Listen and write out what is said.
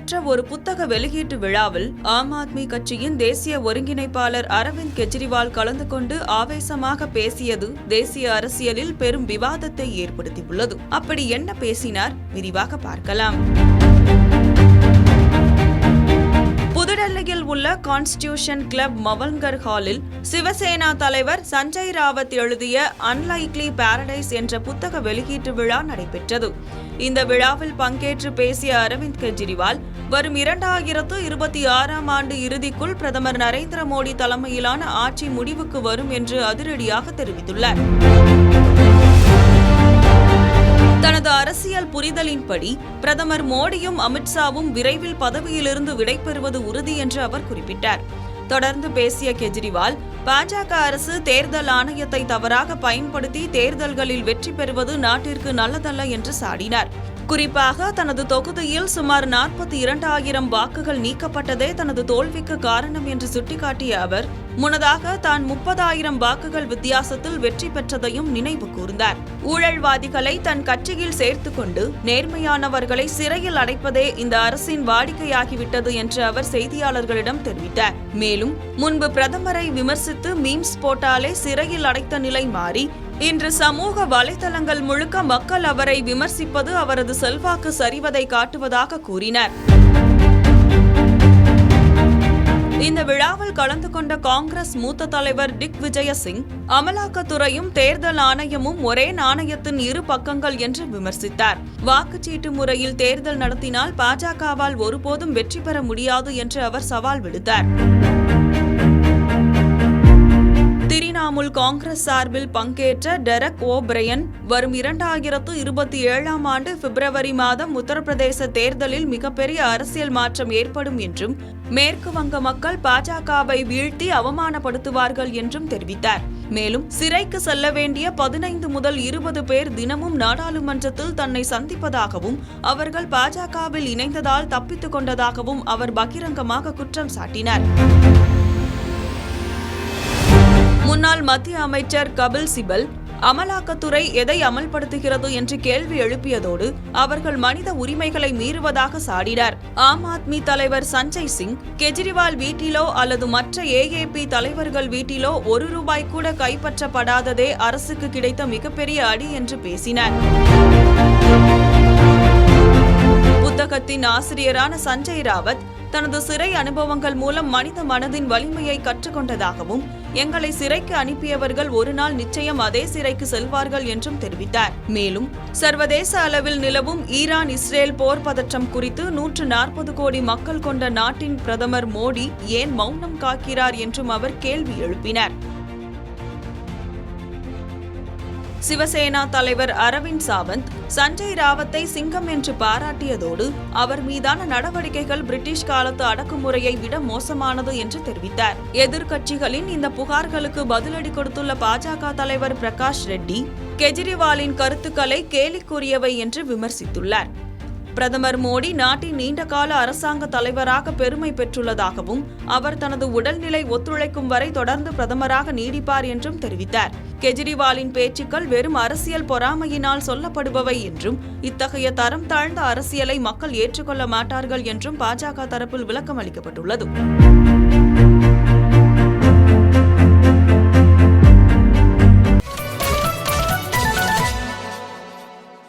நடைபெற்ற ஒரு புத்தக வெளியீட்டு விழாவில் ஆம் ஆத்மி கட்சியின் தேசிய ஒருங்கிணைப்பாளர் அரவிந்த் கெஜ்ரிவால் கலந்து கொண்டு ஆவேசமாக பேசியது தேசிய அரசியலில் பெரும் விவாதத்தை ஏற்படுத்தியுள்ளது. அப்படி என்ன பேசினார்? விரிவாக பார்க்கலாம். புதுடெல்லியில் உள்ள கான்ஸ்டிடியூஷன் கிளப் மவல்கர் ஹாலில் சிவசேனா தலைவர் சஞ்சய் ராவத் எழுதிய அன்லைக்லி பாரடைஸ் என்ற புத்தக வெளியீட்டு விழா நடைபெற்றது. இந்த விழாவில் பங்கேற்று பேசிய அரவிந்த் கெஜ்ரிவால் வரும் 2026ஆம் ஆண்டு இறுதிக்குள் பிரதமர் நரேந்திர மோடி தலைமையிலான ஆட்சி முடிவுக்கு வரும் என்று அதிரடியாக தெரிவித்துள்ளார். தனது அரசியல் புரிதலின்படி பிரதமர் மோடியும் அமித்ஷாவும் விரைவில் பதவியிலிருந்து விடைபெறுவது உறுதி என்று அவர் குறிப்பிட்டார். தொடர்ந்து பேசிய கெஜ்ரிவால், பாஜக அரசு தேர்தல் ஆணையத்தை தவறாக பயன்படுத்தி தேர்தல்களில் வெற்றி பெறுவது நாட்டிற்கு நல்லதல்ல என்று சாடினார். குறிப்பாக தனது தொகுதியில் சுமார் 42,000 வாக்குகள் நீக்கப்பட்டதே தனது தோல்விக்கு காரணம் என்று சுட்டிக்காட்டிய அவர், முன்னதாக தான் 30,000 வாக்குகள் வித்தியாசத்தில் வெற்றி பெற்றதையும் நினைவு கூர்ந்தார். ஊழல்வாதிகளை தன் கட்சியில் சேர்த்துக் கொண்டு நேர்மையானவர்களை சிறையில் அடைப்பதே இந்த அரசின் வாடிக்கையாகிவிட்டது என்று அவர் செய்தியாளர்களிடம் தெரிவித்தார். மேலும் முன்பு பிரதமரை விமர்சித்து மீம்ஸ் போட்டாலே சிறையில் அடைத்த நிலை மாறி இன்று சமூக வலைதளங்கள் முழுக்க மக்கள் அவரை விமர்சிப்பது அவரது செல்வாக்கு சரிவதை காட்டுவதாக கூறினார். இந்த விழாவில் கலந்து கொண்ட காங்கிரஸ் மூத்த தலைவர் டிக் விஜய சிங், அமலாக்கத்துறையும் தேர்தல் ஆணையமும் ஒரே நாணயத்தின் இரு பக்கங்கள் என்று விமர்சித்தார். வாக்குச்சீட்டு முறையில் தேர்தல் நடத்தினால் பாஜகவால் ஒருபோதும் வெற்றி பெற முடியாது என்று அவர் சவால் விடுத்தார். திரிணாமுல் காங்கிரஸ் சார்பில் பங்கேற்ற டெரக் ஓபிரையன், வரும் 2027ஆம் ஆண்டு பிப்ரவரி மாதம் உத்தரப்பிரதேச தேர்தலில் மிகப்பெரிய அரசியல் மாற்றம் ஏற்படும் என்றும் மேற்கு வங்க மக்கள் பாஜகவை வீழ்த்தி அவமானப்படுத்துவார்கள் என்றும் தெரிவித்தார். மேலும் சிறைக்கு செல்ல வேண்டிய 15 முதல் 20 பேர் தினமும் நாடாளுமன்றத்தில் தன்னை சந்திப்பதாகவும் அவர்கள் பாஜகவில் இணைந்ததால் தப்பித்துக் கொண்டதாகவும் அவர் பகிரங்கமாக குற்றம் சாட்டினார். முன்னாள் மத்திய அமைச்சர் கபில் சிபல், அமலாக்கத்துறை எதை அமல்படுத்துகிறது என்று கேள்வி எழுப்பியதோடு அவர்கள் மனித உரிமைகளை மீறுவதாக சாடினார். ஆம் ஆத்மி தலைவர் சஞ்சய் சிங், கெஜ்ரிவால் வீட்டிலோ அல்லது மற்ற ஏஏபி தலைவர்கள் வீட்டிலோ ₹1 கூட கைப்பற்றப்படாததே அரசுக்கு கிடைத்த மிகப்பெரிய அடி என்று பேசினார். புத்தகத்தின் ஆசிரியரான சஞ்சய் ராவத், தனது சிறை அனுபவங்கள் மூலம் மனித மனதின் வலிமையை கற்றுக்கொண்டதாகவும் எங்களை சிறைக்கு அனுப்பியவர்கள் ஒரு நாள் நிச்சயம் அதே சிறைக்கு செல்வார்கள் என்றும் தெரிவித்தார். மேலும் சர்வதேச அளவில் நிலவும் ஈரான் இஸ்ரேல் போர் பதற்றம் குறித்து 140 கோடி மக்கள் கொண்ட நாட்டின் பிரதமர் மோடி ஏன் மௌனம் காக்கிறார் என்றும் அவர் கேள்வி எழுப்பினார். சிவசேனா தலைவர் அரவிந்த் சாவந்த் சஞ்சய் ராவத்தை சிங்கம் என்று பாராட்டியதோடு அவர் மீதான நடவடிக்கைகள் பிரிட்டிஷ் காலத்து அடக்குமுறையை விட மோசமானது என்று தெரிவித்தார். எதிர்க்கட்சிகளின் இந்த புகார்களுக்கு பதிலடி கொடுத்துள்ள பாஜக தலைவர் பிரகாஷ் ரெட்டி, கெஜ்ரிவாலின் கருத்துக்களை கேலிக்குரியவை என்று விமர்சித்துள்ளார். பிரதமர் மோடி நாட்டின் நீண்டகால அரசாங்க தலைவராக பெருமை பெற்றுள்ளதாகவும் அவர் தனது உடல்நிலை ஒத்துழைக்கும் வரை தொடர்ந்து பிரதமராக நீடிப்பார் என்றும் தெரிவித்தார். கெஜ்ரிவாலின் பேச்சுக்கள் வெறும் அரசியல் பொறாமையினால் சொல்லப்படுபவை என்றும் இத்தகைய தரம் தாழ்ந்த அரசியலை மக்கள் ஏற்றுக்கொள்ள மாட்டார்கள் என்றும் பாஜக தரப்பில் விளக்கம் அளிக்கப்பட்டுள்ளது.